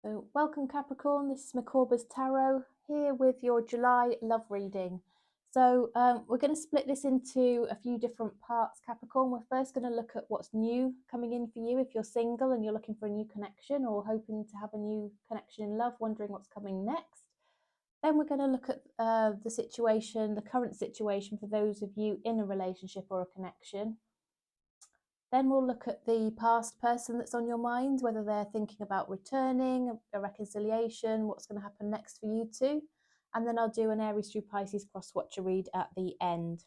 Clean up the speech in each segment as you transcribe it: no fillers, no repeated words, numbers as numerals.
So welcome Capricorn, this is Maccorba's Tarot here with your July love reading. So we're going to split this into a few different parts, Capricorn. We're first going to look at what's new coming in for you if you're single and you're looking for a new connection or hoping to have a new connection in love, wondering what's coming next. Then we're going to look at the current situation for those of you in a relationship or a connection. Then we'll look at the past person that's on your mind, whether they're thinking about returning, a reconciliation, what's going to happen next for you two. And then I'll do an Aries through Pisces Crosswatcher read at the end.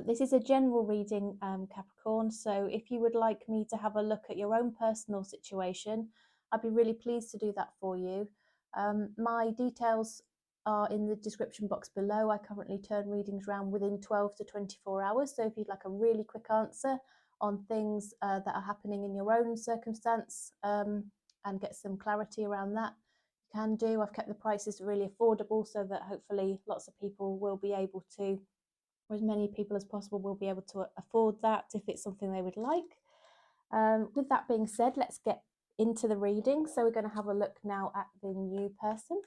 This is a general reading, Capricorn, so if you would like me to have a look at your own personal situation, I'd be really pleased to do that for you. My details are in the description box below. I currently turn readings around within 12 to 24 hours, so if you'd like a really quick answer on things that are happening in your own circumstance and get some clarity around that, you can do. I've kept the prices really affordable so that hopefully lots of people will be able to, or as many people as possible will be able to afford that if it's something they would like. With that being said, let's get into the reading. So we're going to have a look now at the new person.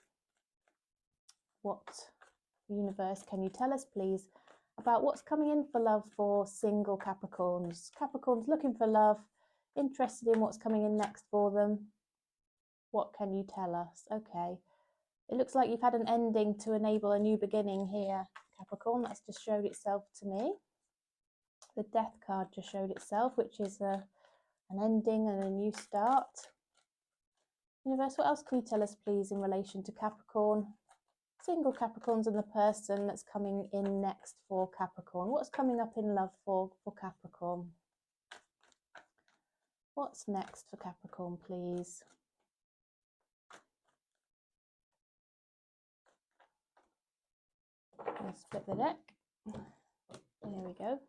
What universe can you tell us, please, about what's coming in for love for single Capricorns? Capricorns looking for love, interested in what's coming in next for them. What can you tell us? Okay. It looks like you've had an ending to enable a new beginning here, Capricorn. That's just showed itself to me. The Death card just showed itself, which is an ending and a new start. Universe, what else can you tell us, please, in relation to Capricorn? Single Capricorns and the person that's coming in next for Capricorn. What's coming up in love for Capricorn? What's next for Capricorn, please? I'll split the deck. There we go.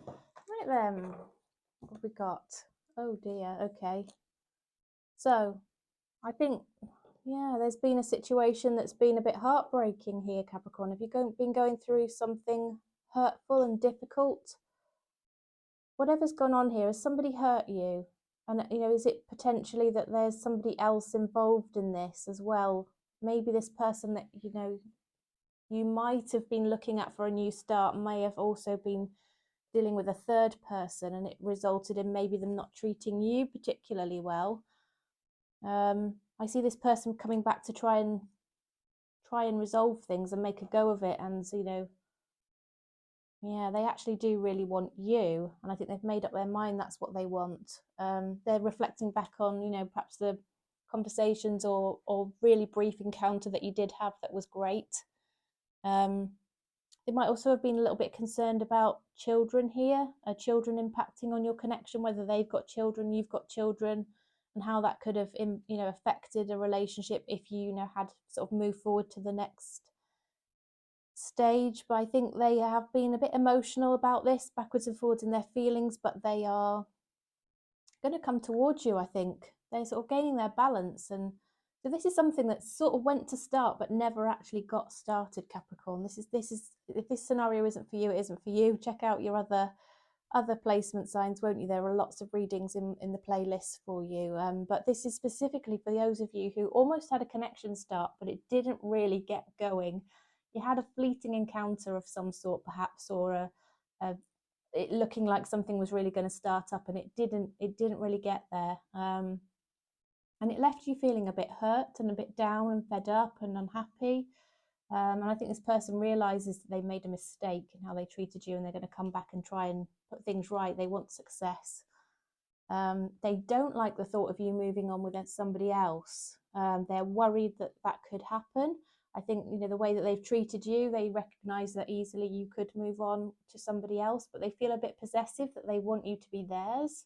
Right then, what have we got? Oh dear, okay. So, I think, yeah, there's been a situation that's been a bit heartbreaking here, Capricorn. Have you been going through something hurtful and difficult? Whatever's gone on here, has somebody hurt you? And, is it potentially that there's somebody else involved in this as well? Maybe this person that, you might have been looking at for a new start may have also been dealing with a third person, and it resulted in maybe them not treating you particularly well. I see this person coming back to try and resolve things and make a go of it, and yeah, they actually do really want you, and I think they've made up their mind that's what they want. They're reflecting back on, perhaps the conversations or really brief encounter that you did have that was great. They might also have been a little bit concerned about children here, children impacting on your connection, whether they've got children, you've got children, and how that could have, affected a relationship if you, had sort of moved forward to the next stage. But I think they have been a bit emotional about this, backwards and forwards in their feelings, but they are going to come towards you. I think they're sort of gaining their balance, and so this is something that sort of went to start but never actually got started, Capricorn. This is if this scenario isn't for you, it isn't for you. Check out your other placement signs, won't you? There are lots of readings in the playlist for you, but this is specifically for those of you who almost had a connection start but it didn't really get going. You had a fleeting encounter of some sort, perhaps, or it looking like something was really going to start up and it didn't really get there, and it left you feeling a bit hurt and a bit down and fed up and unhappy. And I think this person realizes that they made a mistake in how they treated you, and they're going to come back and try and put things right. They want success. They don't like the thought of you moving on with somebody else. They're worried that that could happen. I think, the way that they've treated you, they recognize that easily you could move on to somebody else, but they feel a bit possessive, that they want you to be theirs.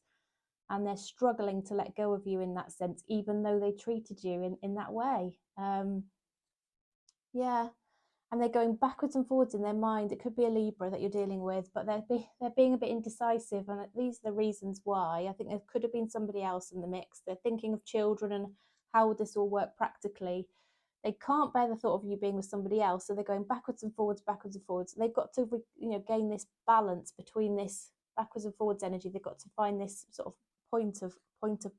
And they're struggling to let go of you in that sense, even though they treated you in that way. Yeah, and they're going backwards and forwards in their mind. It could be a Libra that you're dealing with, but they're being a bit indecisive, and these are the reasons why. I think there could have been somebody else in the mix. They're thinking of children and how would this all work practically. They can't bear the thought of you being with somebody else, so they're going backwards and forwards, backwards and forwards. They've got to, gain this balance between this backwards and forwards energy. They've got to find this sort of point of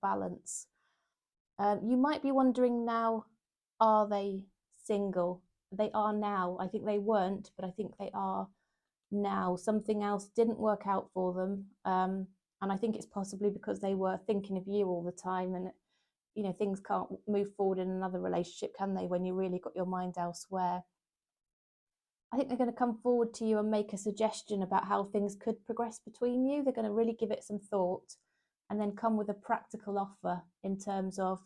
balance. You might be wondering now, are they single? They are now. I think they weren't, but I think they are now. Something else didn't work out for them. And I think it's possibly because they were thinking of you all the time. And, you know, things can't move forward in another relationship, can they, when you really got your mind elsewhere? I think they're going to come forward to you and make a suggestion about how things could progress between you. They're going to really give it some thought and then come with a practical offer in terms of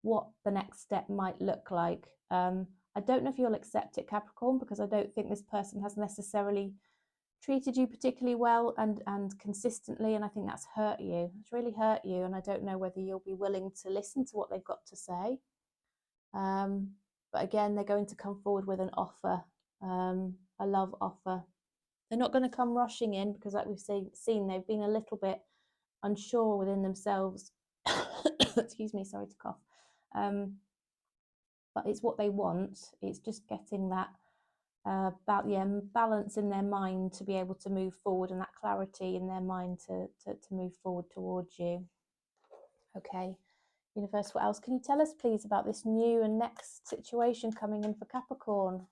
what the next step might look like. I don't know if you'll accept it, Capricorn, because I don't think this person has necessarily treated you particularly well and consistently, and I think that's hurt you. It's really hurt you, and I don't know whether you'll be willing to listen to what they've got to say. But again, they're going to come forward with an offer, a love offer. They're not going to come rushing in because, like we've seen, they've been a little bit unsure within themselves. Excuse me, sorry to cough. But it's what they want. It's just getting that balance in their mind to be able to move forward, and that clarity in their mind to move forward towards you. Okay, universe, what else can you tell us, please, about this new and next situation coming in for Capricorn?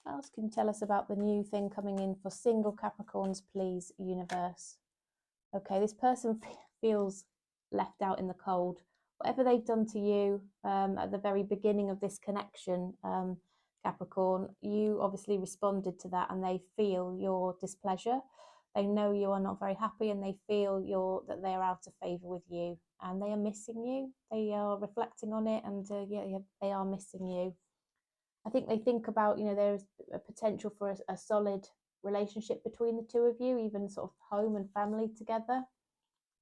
What else can you tell us about the new thing coming in for single Capricorns, please, universe? Okay, this person feels left out in the cold. Whatever they've done to you at the very beginning of this connection, Capricorn, you obviously responded to that, and they feel your displeasure. They know you are not very happy, and they feel that they are out of favour with you, and they are missing you. They are reflecting on it, and yeah, they are missing you. I think they think about, you know, there's a potential for a solid relationship between the two of you, even sort of home and family together.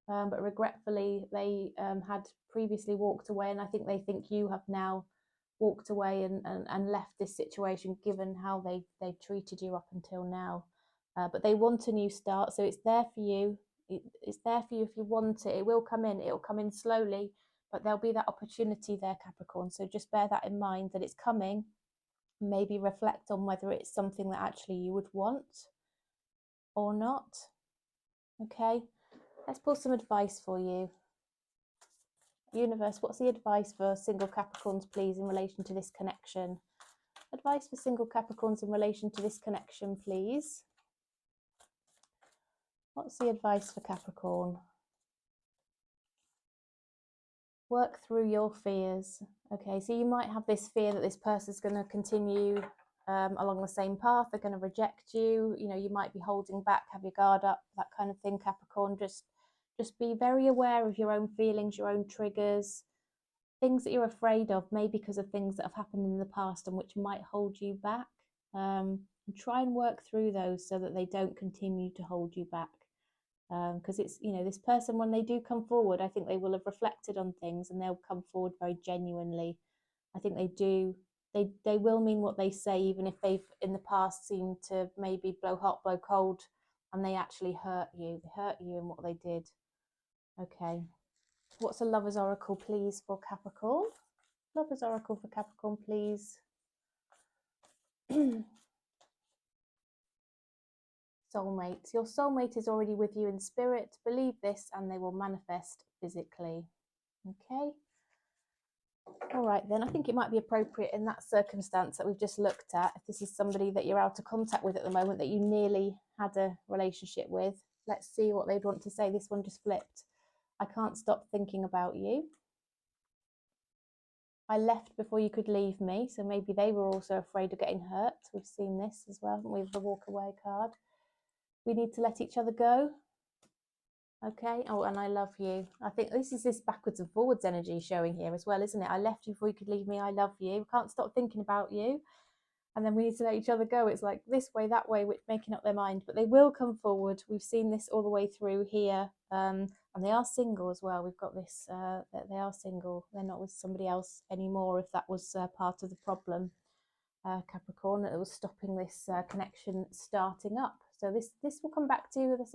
But regretfully, they had previously walked away, and I think they think you have now walked away and left this situation, given how they've treated you up until now. But they want a new start, so it's there for you. It's there for you if you want it. It will come in. It will come in slowly, but there'll be that opportunity there, Capricorn. So just bear that in mind, that it's coming. Maybe reflect on whether it's something that actually you would want or not. Okay, let's pull some advice for you. Universe, what's the advice for single Capricorns, please, in relation to this connection? Advice for single Capricorns in relation to this connection, please. What's the advice for Capricorn? Work through your fears. Okay, so you might have this fear that this person's going to continue along the same path. They're going to reject you. You know, you might be holding back, have your guard up, that kind of thing, Capricorn. Just be very aware of your own feelings, your own triggers, things that you're afraid of, maybe because of things that have happened in the past and which might hold you back. And try and work through those so that they don't continue to hold you back. Because it's, you know, this person, when they do come forward, I think they will have reflected on things and they'll come forward very genuinely. I think they will mean what they say, even if they've in the past seemed to maybe blow hot, blow cold, and they actually hurt you. They hurt you in what they did. Okay, what's a lover's oracle, please, for Capricorn? Lover's oracle for Capricorn, please. Soulmate. Your soulmate is already with you in spirit. Believe this and they will manifest physically. Okay. All right, then. I think it might be appropriate in that circumstance that we've just looked at, if this is somebody that you're out of contact with at the moment, that you nearly had a relationship with. Let's see what they'd want to say. This one just flipped. I can't stop thinking about you. I left before you could leave me. So maybe they were also afraid of getting hurt. We've seen this as well, haven't we, with the walk away card. We need to let each other go. Okay. Oh, and I love you. I think this is this backwards and forwards energy showing here as well, isn't it? I left you before you could leave me. I love you. Can't stop thinking about you. And then we need to let each other go. It's like this way, that way, which making up their mind. But they will come forward. We've seen this all the way through here. And they are single as well. We've got this, that they are single. They're not with somebody else anymore, if that was part of the problem, Capricorn, that was stopping this connection starting up. So this will come back to you as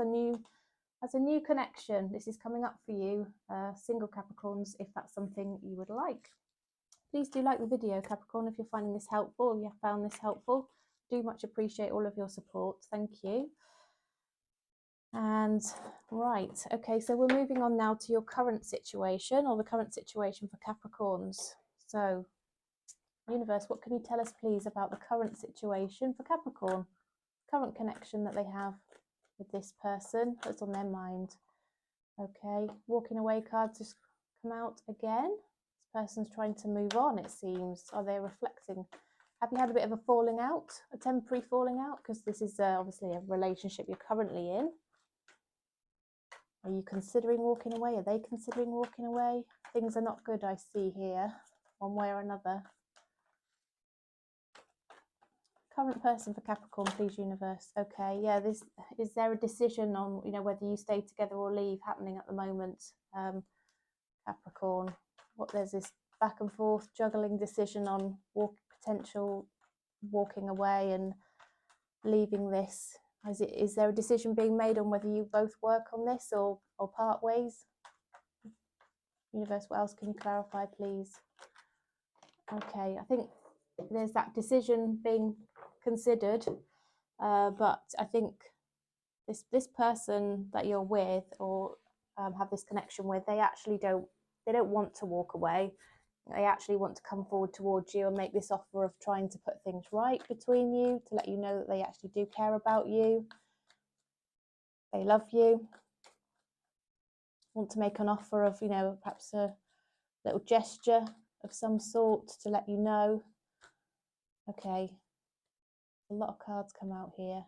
a new connection. This is coming up for you, single Capricorns, if that's something you would like. Please do like the video, Capricorn, if you're finding this helpful, if you have found this helpful. Do much appreciate all of your support. Thank you. And right, okay, so we're moving on now to your current situation, or the current situation for Capricorns. So, universe, what can you tell us, please, about the current situation for Capricorn? Current connection that they have with this person that's on their mind. Okay, walking away cards just come out again. This person's trying to move on, it seems. Are they reflecting? Have you had a bit of a falling out, a temporary falling out? Because this is obviously a relationship you're currently in. Are you considering walking away? Are they considering walking away? Things are not good, I see here, one way or another. Current person for Capricorn, please, universe. Okay, yeah, is there a decision on, you know, whether you stay together or leave happening at the moment, Capricorn? There's this back and forth juggling decision on potential walking away and leaving this. Is there a decision being made on whether you both work on this or part ways? Universe, what else can you clarify, please? Okay, I think there's that decision being considered, but I think this person that you're with or have this connection with, they actually don't want to walk away. They actually want to come forward towards you and make this offer of trying to put things right between you, to let you know that they actually do care about you. They love you. Want to make an offer of, you know, perhaps a little gesture of some sort to let you know. Okay. A lot of cards come out here.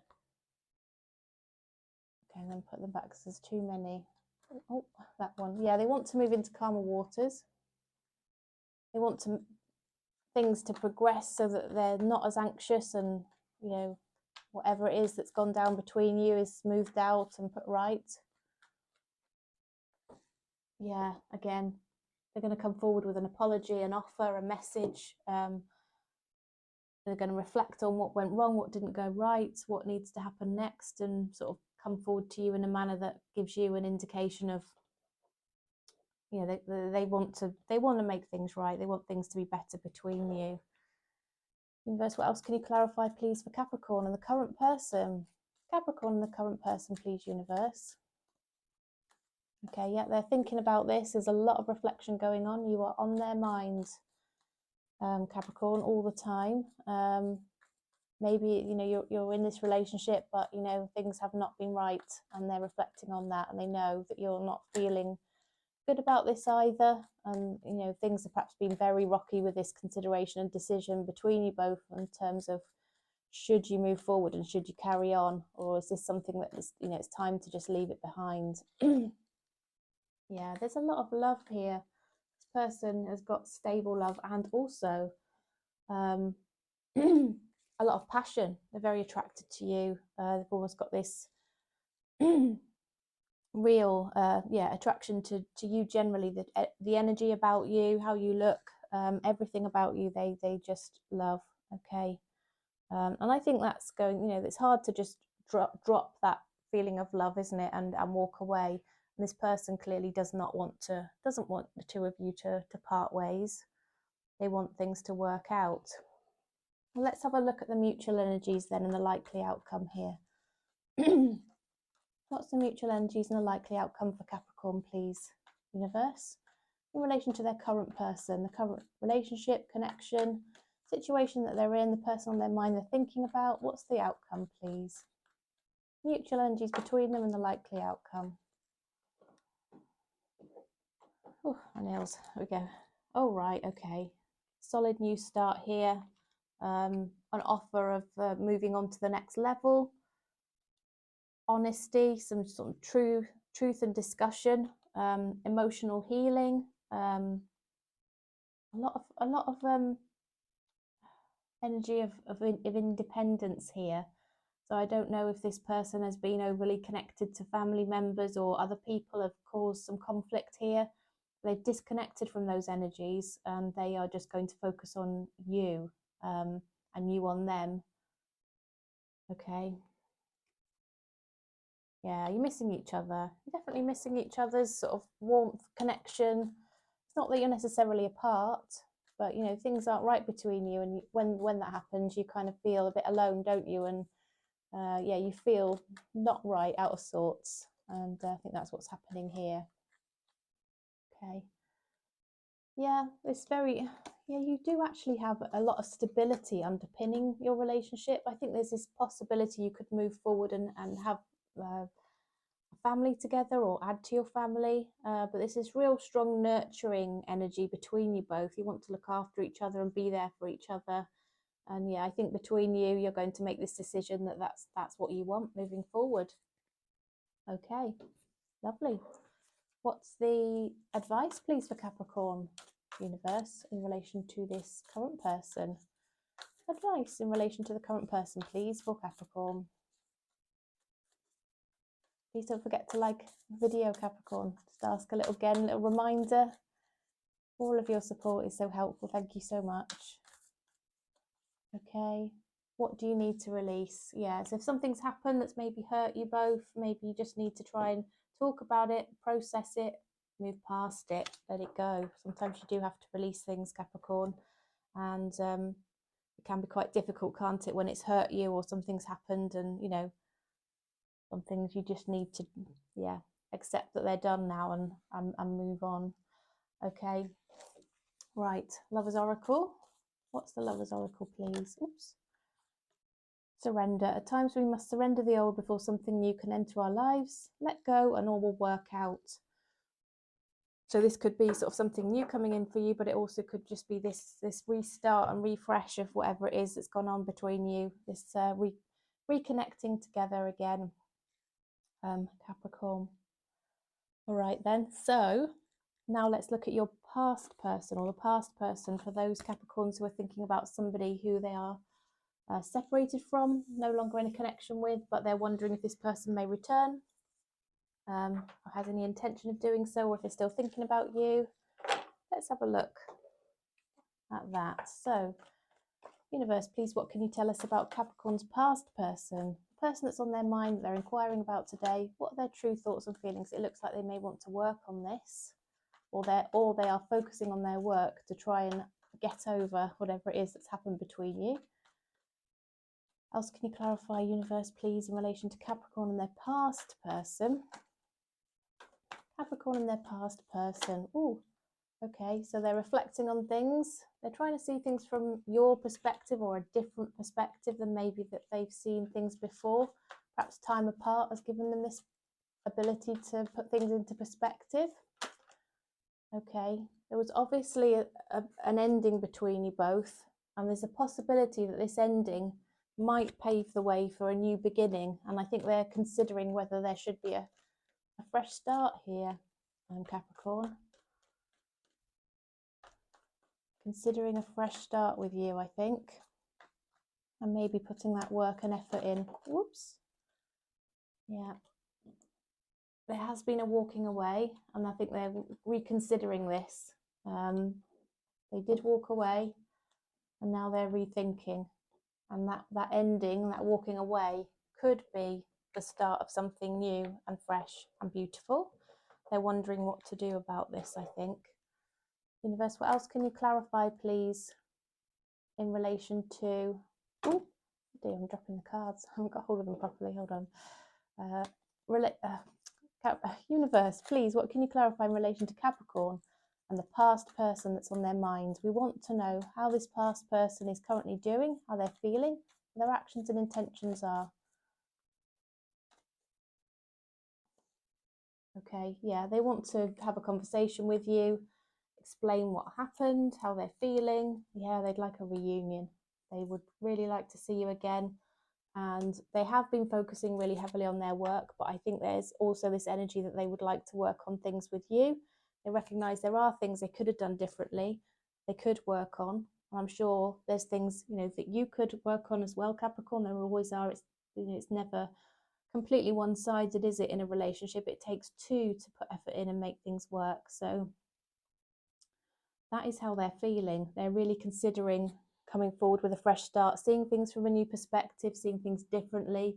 Okay, and then put them back because there's too many. Oh, that one. Yeah, they want to move into calmer waters. They want things to progress so that they're not as anxious, and, you know, whatever it is that's gone down between you is smoothed out and put right. Yeah, again, they're going to come forward with an apology, an offer, a message. They're going to reflect on what went wrong, what didn't go right, what needs to happen next, and sort of come forward to you in a manner that gives you an indication of, you know, they want to make things right. They want things to be better between you. Universe, what else can you clarify, please, for Capricorn and the current person? Capricorn and the current person, please, universe. Okay, yeah, they're thinking about this. There's a lot of reflection going on. You are on their mind, Capricorn, all the time. Maybe, you know, you're in this relationship, but, you know, things have not been right, and they're reflecting on that, and they know that you're not feeling good about this either, and, you know, things have perhaps been very rocky with this consideration and decision between you both in terms of, should you move forward and should you carry on, or is this something that is, you know, it's time to just leave it behind? Yeah, there's a lot of love here. This person has got stable love, and also a lot of passion. They're very attracted to you. They've almost got this real attraction to you generally, the energy about you, how you look, everything about you, they just love. Okay. And I think that's going, you know, it's hard to just drop that feeling of love, isn't it, and walk away. And this person clearly doesn't want the two of you to part ways. They want things to work out. Well, let's have a look at the mutual energies then and the likely outcome here. What's the mutual energies and the likely outcome for Capricorn, please, universe, in relation to their current person, the current relationship, connection, situation that they're in, the person on their mind they're thinking about? What's the outcome, please? Mutual energies between them and the likely outcome. Oh, my nails. There we go. Oh, right, okay. Solid new start here. An offer of moving on to the next level. Honesty, some sort of truth and discussion, emotional healing, a lot of energy of independence here. So I don't know if this person has been overly connected to family members, or other people have caused some conflict here. They've disconnected from those energies, and they are just going to focus on you, and you on them. Okay. Yeah, you're missing each other. You're definitely missing each other's sort of warmth, connection. It's not that you're necessarily apart, but, you know, things aren't right between you, and when that happens, you kind of feel a bit alone, don't you? And yeah, you feel not right, out of sorts, and I think that's what's happening here. Okay. Yeah, it's very, yeah, you do actually have a lot of stability underpinning your relationship. I think there's this possibility you could move forward and have a family together or add to your family. But there's this real strong nurturing energy between you both. You want to look after each other and be there for each other. And yeah, I think between you, you're going to make this decision that that's what you want moving forward. Okay, lovely. What's the advice, please, for Capricorn universe in relation to this current person? Advice in relation to the current person, please, for Capricorn. Please don't forget to like the video, Capricorn. Just ask a little reminder. All of your support is so helpful. Thank you so much. Okay. What do you need to release? Yeah, so if something's happened that's maybe hurt you both, maybe you just need to try and talk about it, process it, move past it, let it go. Sometimes you do have to release things, Capricorn, and it can be quite difficult, can't it, when it's hurt you or something's happened, and you know, some things you just need to, yeah, accept that they're done now and move on. Okay, right, Lover's Oracle. What's the Lover's Oracle, please? Oops. Surrender. At times we must surrender the old before something new can enter our lives. Let go and all will work out. So this could be sort of something new coming in for you, but it also could just be this restart and refresh of whatever it is that's gone on between you. This reconnecting together again, Capricorn. All right then. So now let's look at your past person, or the past person for those Capricorns who are thinking about somebody who they are separated from, no longer in a connection with, but they're wondering if this person may return, or has any intention of doing so, or if they're still thinking about you. Let's have a look at that. So, universe, please, what can you tell us about Capricorn's past person? The person that's on their mind that they're inquiring about today. What are their true thoughts and feelings? It looks like they may want to work on this, or they are focusing on their work to try and get over whatever it is that's happened between you. Else can you clarify, universe, please, in relation to Capricorn and their past person? Capricorn and their past person. Oh, okay, so they're reflecting on things. They're trying to see things from your perspective, or a different perspective than maybe that they've seen things before. Perhaps time apart has given them this ability to put things into perspective. Okay, there was obviously an ending between you both, and there's a possibility that this ending might pave the way for a new beginning, and I think they're considering whether there should be a fresh start here, Capricorn. Considering a fresh start with you, I think, and maybe putting that work and effort in. Whoops. Yeah. There has been a walking away, and I think they're reconsidering this. They did walk away, and now they're rethinking. And that ending, that walking away, could be the start of something new and fresh and beautiful. They're wondering what to do about this, I think. Universe, what else can you clarify, please, in relation to... Oh, dear, I'm dropping the cards. I haven't got hold of them properly. Hold on. Universe, please, what can you clarify in relation to Capricorn and the past person that's on their mind? We want to know how this past person is currently doing, how they're feeling, what their actions and intentions are. Okay, yeah, they want to have a conversation with you, explain what happened, how they're feeling. Yeah, they'd like a reunion. They would really like to see you again. And they have been focusing really heavily on their work, but I think there's also this energy that they would like to work on things with you. They recognise there are things they could have done differently, they could work on. And I'm sure there's things, you know, that you could work on as well, Capricorn. There always are. It's, you know, it's never completely one-sided, is it, in a relationship? It takes two to put effort in and make things work. So that is how they're feeling. They're really considering coming forward with a fresh start, seeing things from a new perspective, seeing things differently.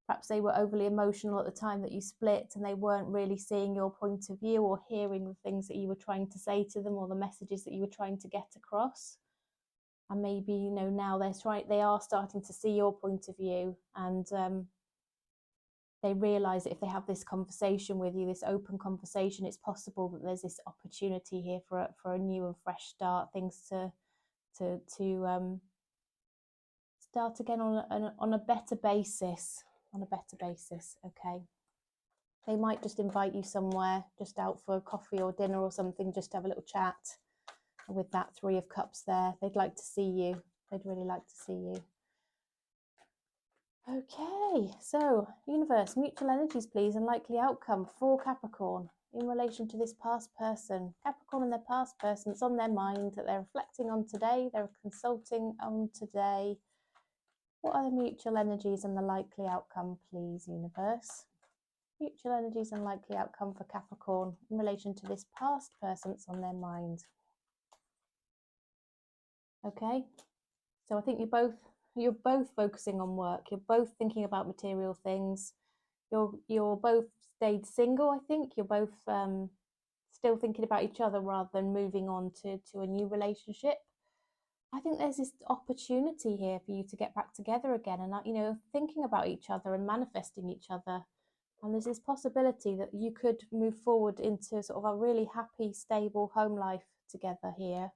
Perhaps they were overly emotional at the time that you split, and they weren't really seeing your point of view or hearing the things that you were trying to say to them, or the messages that you were trying to get across. And maybe, you know, now they are starting to see your point of view, and they realize that if they have this conversation with you, this open conversation, it's possible that there's this opportunity here for a new and fresh start, things to start again on a better basis, okay. They might just invite you somewhere, just out for coffee or dinner or something, just to have a little chat. With that Three of Cups there, they'd like to see you. They'd really like to see you. Okay, so universe, mutual energies, please, and likely outcome for Capricorn in relation to this past person. Capricorn and their past person, it's on their mind that they're reflecting on today, they're consulting on today. What are the mutual energies and the likely outcome, please, universe? Mutual energies and likely outcome for Capricorn in relation to this past person that's on their mind. Okay, so I think you're both focusing on work. You're both thinking about material things. You're both stayed single. I think you're both still thinking about each other rather than moving on to a new relationship. I think there's this opportunity here for you to get back together again, and you know, thinking about each other and manifesting each other. And there's this possibility that you could move forward into sort of a really happy, stable home life together here.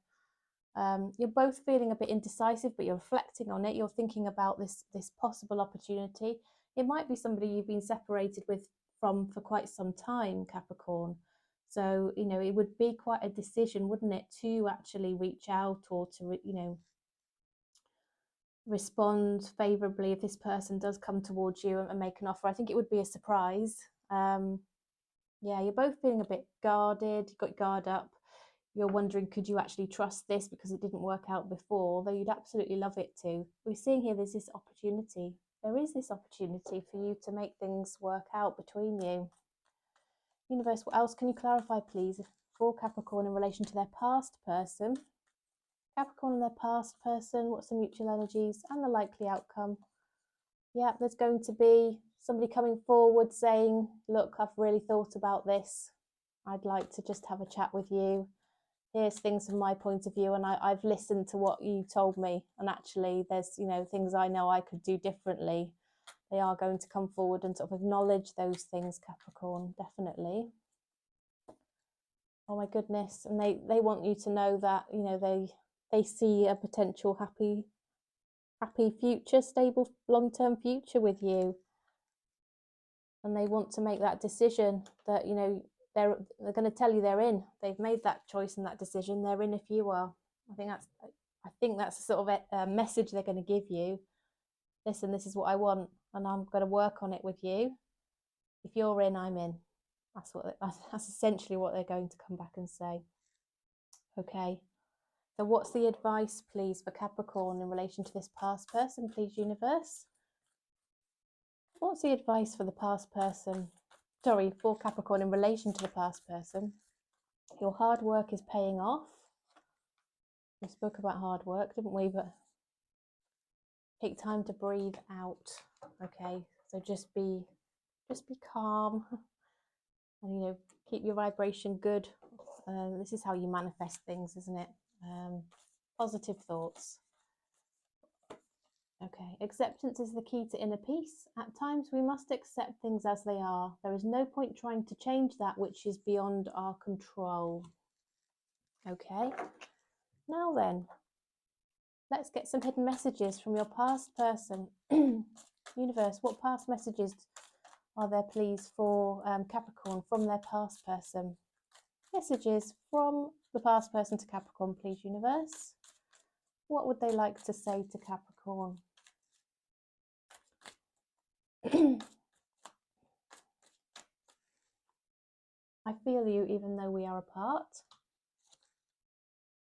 You're both feeling a bit indecisive, but you're reflecting on it. You're thinking about this possible opportunity. It might be somebody you've been separated from for quite some time, Capricorn. So, you know, it would be quite a decision, wouldn't it, to actually reach out or to, you know, respond favorably if this person does come towards you and make an offer. I think it would be a surprise. Yeah, you're both feeling a bit guarded. You've got your guard up. You're wondering, could you actually trust this because it didn't work out before, although you'd absolutely love it to. We're seeing here there's this opportunity. There is this opportunity for you to make things work out between you. Universe, what else can you clarify, please, for Capricorn in relation to their past person? Capricorn and their past person, what's the mutual energies and the likely outcome? Yeah, there's going to be somebody coming forward saying, look, I've really thought about this. I'd like to just have a chat with you. Here's things from my point of view, and I've listened to what you told me, and actually there's, you know, things I know I could do differently. They are going to come forward and sort of acknowledge those things, Capricorn, definitely. Oh my goodness. And they want you to know that, you know, they see a potential happy future, stable long-term future with you, and they want to make that decision that, you know, they're going to tell you they're in. They've made that choice and that decision. They're in if you are. I think that's the sort of a message they're going to give you. Listen, this is what I want, and I'm going to work on it with you. If you're in, I'm in. That's essentially what they're going to come back and say. Okay. So what's the advice, please, for Capricorn in relation to this past person, please, universe? What's the advice for the past person? Sorry, for Capricorn in relation to the past person. Your hard work is paying off. We spoke about hard work, didn't we? But take time to breathe out. Okay, so just be calm, and, you know, keep your vibration good. This is how you manifest things, isn't it? Positive thoughts. Okay, acceptance is the key to inner peace. At times we must accept things as they are. There is no point trying to change that which is beyond our control. Okay, now then, let's get some hidden messages from your past person. Universe, what past messages are there, please, for Capricorn from their past person? Messages from the past person to Capricorn, please, universe. What would they like to say to Capricorn? I feel you even though we are apart.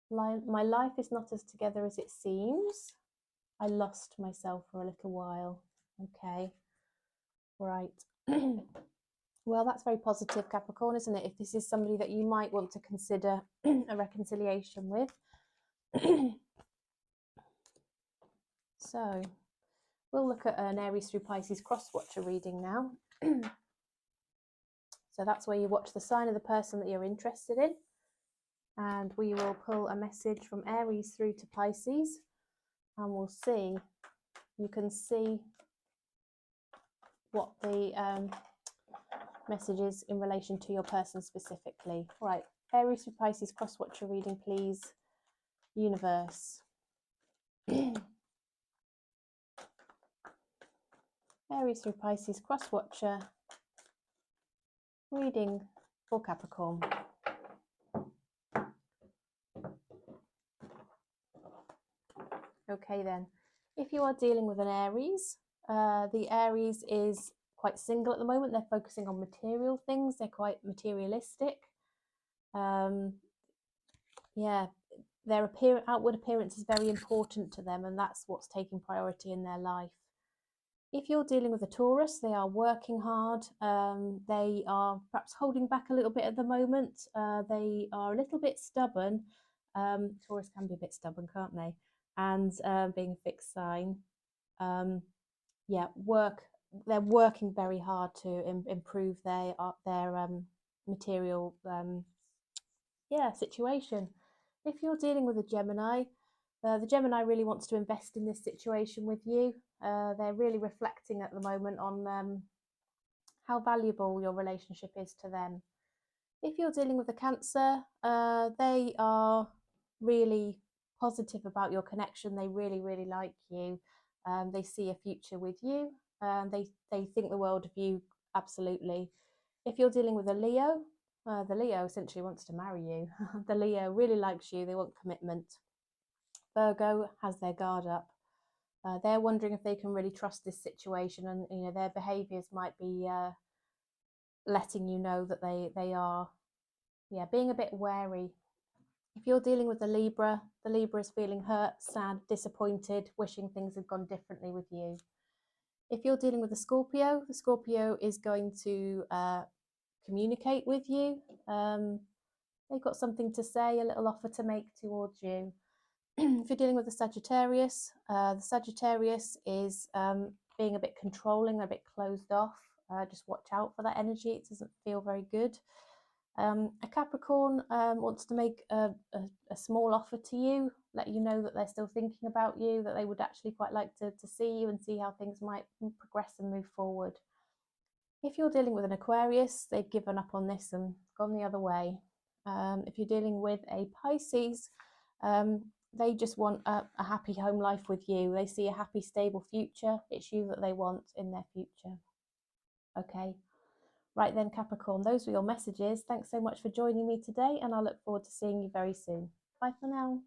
My life is not as together as it seems. I lost myself for a little while. Okay, right. Well, that's very positive, Capricorn, isn't it? If this is somebody that you might want to consider a reconciliation with. So we'll look at an Aries through Pisces Crosswatcher reading now. So that's where you watch the sign of the person that you're interested in. And we will pull a message from Aries through to Pisces and we'll see. You can see what the message is in relation to your person specifically. Right, Aries through Pisces Crosswatcher reading, please. Universe. Aries through Pisces Crosswatcher reading for Capricorn. Okay then, if you are dealing with an Aries, the Aries is quite single at the moment. They're focusing on material things. They're quite materialistic. Yeah, their outward appearance is very important to them, and that's what's taking priority in their life. If you're dealing with a Taurus, they are working hard. They are perhaps holding back a little bit at the moment. They are a little bit stubborn. Taurus can be a bit stubborn, can't they? And being a fixed sign, yeah, they're working very hard to improve their material situation. If you're dealing with a Gemini, the Gemini really wants to invest in this situation with you. They're really reflecting at the moment on how valuable your relationship is to them. If you're dealing with a Cancer, they are really positive about your connection. They really, really like you. They see a future with you. They think the world of you, absolutely. If you're dealing with a Leo, the Leo essentially wants to marry you. The Leo really likes you. They want commitment. Virgo has their guard up. They're wondering if they can really trust this situation, and their behaviours might be letting you know that they are being a bit wary. If you're dealing with the Libra is feeling hurt, sad, disappointed, wishing things had gone differently with you. If you're dealing with the Scorpio is going to communicate with you. They've got something to say, a little offer to make towards you. If you're dealing with the Sagittarius is being a bit controlling, a bit closed off. Just watch out for that energy. It doesn't feel very good. A Capricorn wants to make a small offer to you, let you know that they're still thinking about you, that they would actually quite like to see you and see how things might progress and move forward. If you're dealing with an Aquarius, they've given up on this and gone the other way. If you're dealing with a Pisces, they just want a happy home life with you. They see a happy, stable future. It's you that they want in their future. Okay. Right then, Capricorn, those were your messages. Thanks so much for joining me today, and I look forward to seeing you very soon. Bye for now.